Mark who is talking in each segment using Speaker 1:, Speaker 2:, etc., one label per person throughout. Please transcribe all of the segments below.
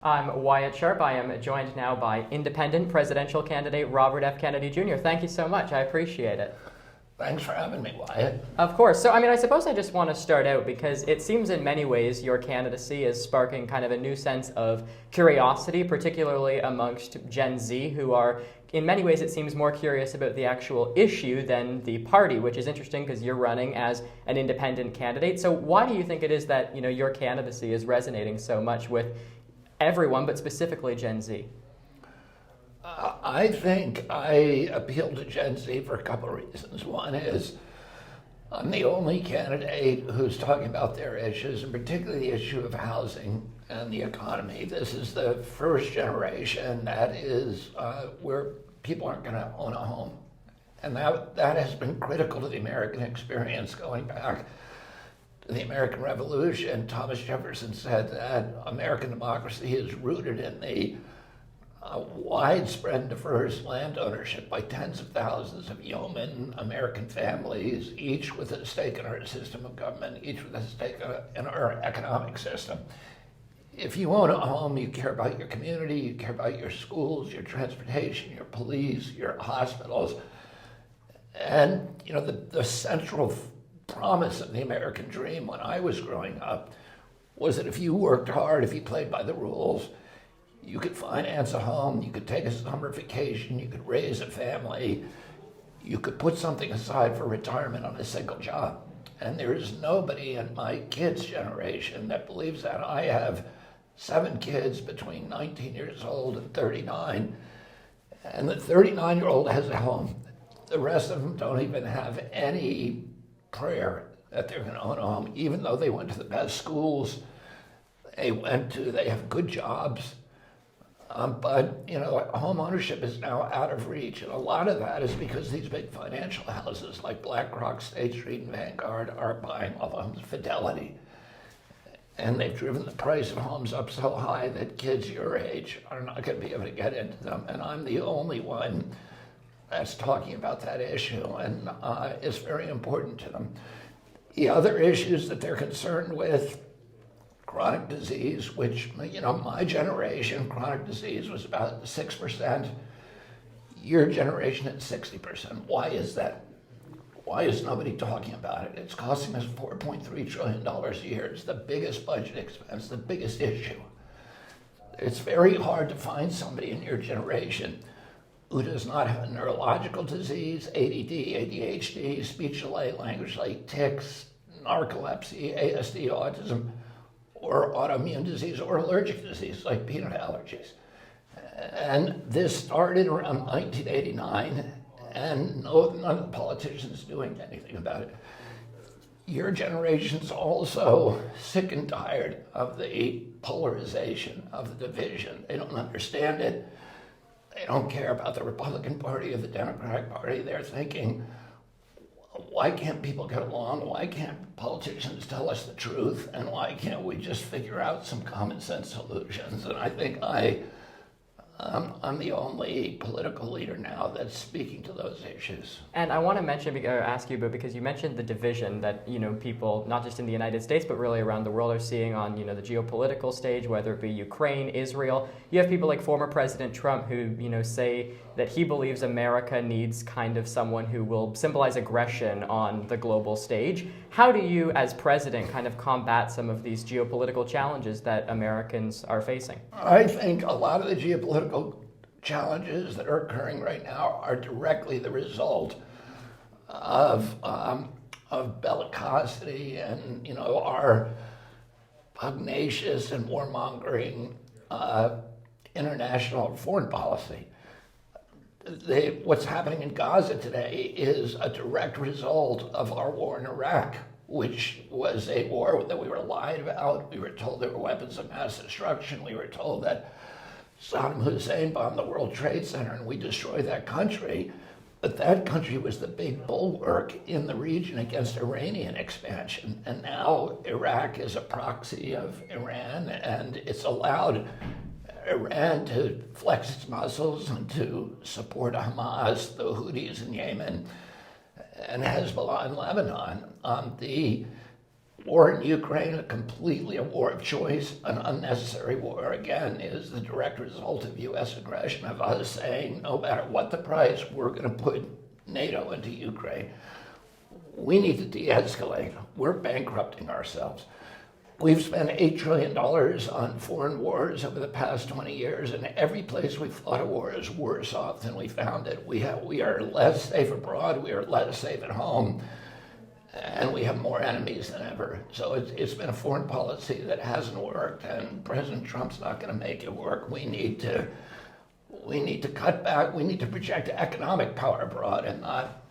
Speaker 1: I'm Wyatt Sharpe. I am joined now by independent presidential candidate Robert F. Kennedy Jr. Thank you so much. I appreciate it.
Speaker 2: Thanks for having me, Wyatt.
Speaker 1: Of course. So, I suppose I just want to start out because it seems in many ways your candidacy is sparking kind of a new sense of curiosity, particularly amongst Gen Z, who are, in many ways, it seems more curious about the actual issue than the party, which is interesting because you're running as an independent candidate. So, why do you think it is that, your candidacy is resonating so much with everyone, but specifically Gen Z?
Speaker 2: I think I appeal to Gen Z for a couple of reasons. One is I'm the only candidate who's talking about their issues, and particularly the issue of housing and the economy. This is the first generation that is where people aren't going to own a home. And that has been critical to the American experience going back to the American Revolution. Thomas Jefferson said that American democracy is rooted in the widespread diverse land ownership by tens of thousands of yeoman American families, each with a stake in our system of government, each with a stake in our economic system. If you own a home, you care about your community, you care about your schools, your transportation, your police, your hospitals. And the central promise of the American dream when I was growing up was that if you worked hard, if you played by the rules, you could finance a home, you could take a summer vacation, you could raise a family, you could put something aside for retirement on a single job. And there is nobody in my kids' generation that believes that. I have 7 kids between 19 years old and 39, and the 39-year-old has a home. The rest of them don't even have any prayer that they're going to own a home, even though they went to the best schools they have good jobs. But home ownership is now out of reach, and a lot of that is because these big financial houses like BlackRock, State Street, and Vanguard are buying all the homes, Fidelity, and they've driven the price of homes up so high that kids your age are not going to be able to get into them. And I'm the only one that's talking about that issue, and it's very important to them. The other issues that they're concerned with: chronic disease, which, my generation, chronic disease was about 6%. Your generation at 60%. Why is that? Why is nobody talking about it? It's costing us $4.3 trillion a year. It's the biggest budget expense, the biggest issue. It's very hard to find somebody in your generation who does not have a neurological disease, ADD, ADHD, speech delay, language delay, tics, narcolepsy, ASD, autism, or autoimmune disease or allergic disease like peanut allergies. And this started around 1989, and none of the politicians doing anything about it. Your generation's also sick and tired of the polarization, of the division. They don't understand it. They don't care about the Republican Party or the Democratic Party. They're thinking, why can't people get along? Why can't politicians tell us the truth? And why can't we just figure out some common sense solutions? And I think I'm the only political leader now that's speaking to those issues.
Speaker 1: And I want to ask you about, because you mentioned the division that people, not just in the United States, but really around the world, are seeing on the geopolitical stage, whether it be Ukraine, Israel. You have people like former President Trump who say that he believes America needs kind of someone who will symbolize aggression on the global stage. How do you, as president, kind of combat some of these geopolitical challenges that Americans are facing?
Speaker 2: I think a lot of the geopolitical challenges that are occurring right now are directly the result of bellicosity and our pugnacious and warmongering international foreign policy. What's happening in Gaza today is a direct result of our war in Iraq, which was a war that we were lied about. We were told there were weapons of mass destruction. We were told that Saddam Hussein bombed the World Trade Center and we destroyed that country. But that country was the big bulwark in the region against Iranian expansion. And now Iraq is a proxy of Iran, and it's allowed Iran to flex its muscles and to support Hamas, the Houthis in Yemen, and Hezbollah in Lebanon. war in Ukraine, completely a war of choice, an unnecessary war, again, is the direct result of U.S. aggression, of us saying, no matter what the price, we're going to put NATO into Ukraine. We need to de-escalate. We're bankrupting ourselves. We've spent $8 trillion on foreign wars over the past 20 years, and every place we fought a war is worse off than we found it. We are less safe abroad, we are less safe at home, and we have more enemies than ever. So it's been a foreign policy that hasn't worked, and President Trump's not going to make it work. We need to cut back. We need to project economic power abroad and not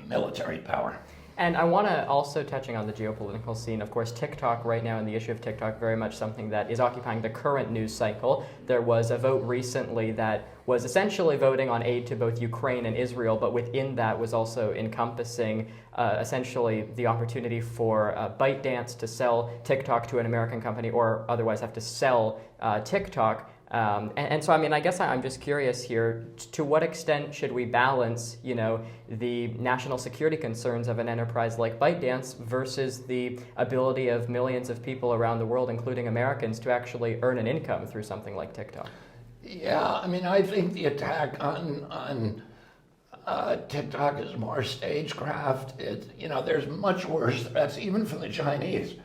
Speaker 2: military power.
Speaker 1: And I want to also, touching on the geopolitical scene, of course, TikTok right now, and the issue of TikTok, very much something that is occupying the current news cycle. There was a vote recently that was essentially voting on aid to both Ukraine and Israel, but within that was also encompassing essentially the opportunity for ByteDance to sell TikTok to an American company, or otherwise have to sell TikTok. And so, I mean, I guess I'm just curious here, to what extent should we balance, the national security concerns of an enterprise like ByteDance versus the ability of millions of people around the world, including Americans, to actually earn an income through something like TikTok?
Speaker 2: Yeah, I mean, I think the attack on TikTok is more stagecraft. There's much worse threats, even from the Chinese.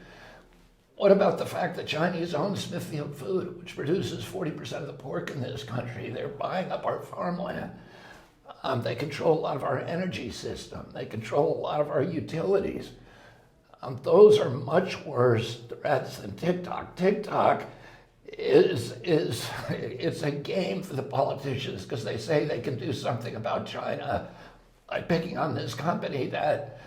Speaker 2: What about the fact that Chinese own Smithfield Food, which produces 40% of the pork in this country? They're buying up our farmland. They control a lot of our energy system. They control a lot of our utilities. Those are much worse threats than TikTok. TikTok it's a game for the politicians because they say they can do something about China by picking on this company that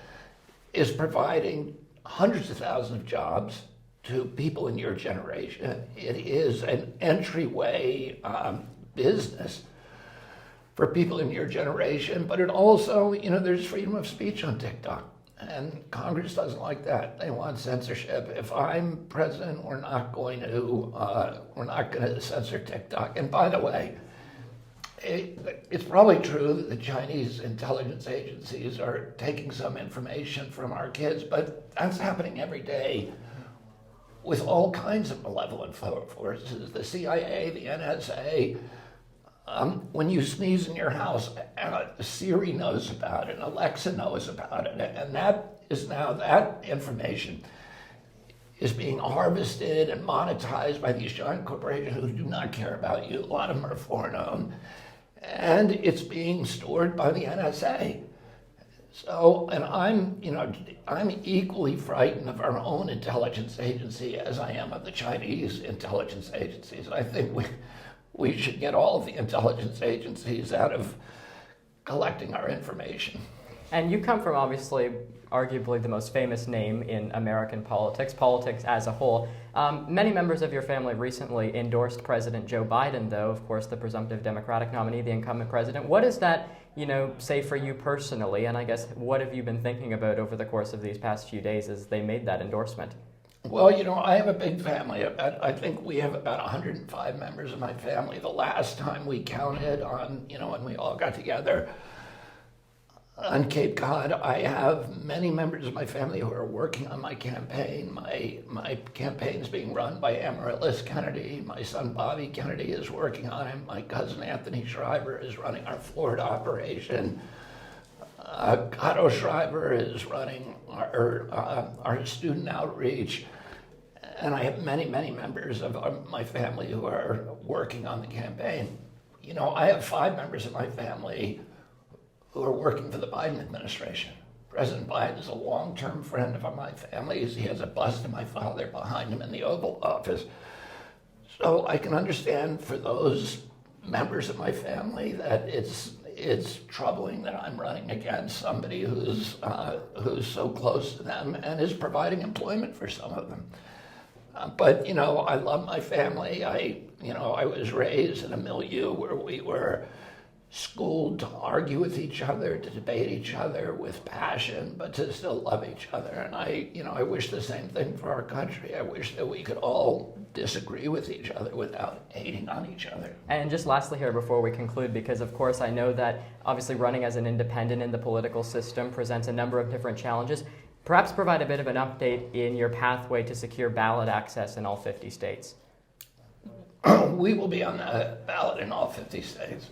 Speaker 2: is providing hundreds of thousands of jobs to people in your generation. It is an entryway business for people in your generation, but it also, there's freedom of speech on TikTok, and Congress doesn't like that. They want censorship. If I'm president, we're not going to censor TikTok. And by the way, it's probably true that the Chinese intelligence agencies are taking some information from our kids, but that's happening every day with all kinds of malevolent forces, the CIA, the NSA. When you sneeze in your house, Siri knows about it, and Alexa knows about it, and that information is being harvested and monetized by these giant corporations who do not care about you. A lot of them are foreign-owned, and it's being stored by the NSA. So, and I'm equally frightened of our own intelligence agency as I am of the Chinese intelligence agencies. I think we should get all of the intelligence agencies out of collecting our information.
Speaker 1: And you come from, obviously, arguably the most famous name in American politics as a whole. Many members of your family recently endorsed President Joe Biden, though, of course, the presumptive Democratic nominee, the incumbent president. What does that, say for you personally? And I guess, what have you been thinking about over the course of these past few days as they made that endorsement?
Speaker 2: Well, I have a big family. I think we have about 105 members of my family. The last time we counted on, when we all got together on Cape Cod, I have many members of my family who are working on my campaign. My campaign is being run by Amaryllis Kennedy. My son Bobby Kennedy is working on it. My cousin Anthony Schreiber is running our Florida operation. Otto Schreiber is running our student outreach. And I have many, many members of my family who are working on the campaign. I have 5 members of my family who are working for the Biden administration. President Biden is a long-term friend of my family's. He has a bust of my father behind him in the Oval Office. So I can understand for those members of my family that it's troubling that I'm running against somebody who's so close to them and is providing employment for some of them. But I love my family. I was raised in a milieu where we were schooled to argue with each other, to debate each other with passion, but to still love each other. And I wish the same thing for our country. I wish that we could all disagree with each other without hating on each other.
Speaker 1: And just lastly here before we conclude, because of course I know that obviously running as an independent in the political system presents a number of different challenges. Perhaps provide a bit of an update in your pathway to secure ballot access in all 50 states.
Speaker 2: We will be on the ballot in all 50 states.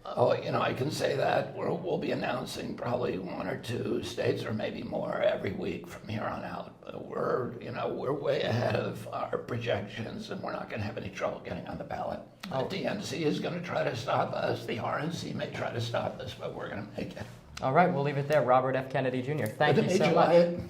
Speaker 2: Oh, I can say that we'll be announcing probably 1 or 2 states, or maybe more, every week from here on out. We're way ahead of our projections, and we're not going to have any trouble getting on the ballot.
Speaker 1: Oh.
Speaker 2: The DNC is going to try to stop us. The RNC may try to stop us, but we're going to make it.
Speaker 1: All right, we'll leave it there. Robert F. Kennedy Jr. Thank
Speaker 2: Good
Speaker 1: you
Speaker 2: to meet
Speaker 1: so
Speaker 2: you,
Speaker 1: much.
Speaker 2: Wyatt.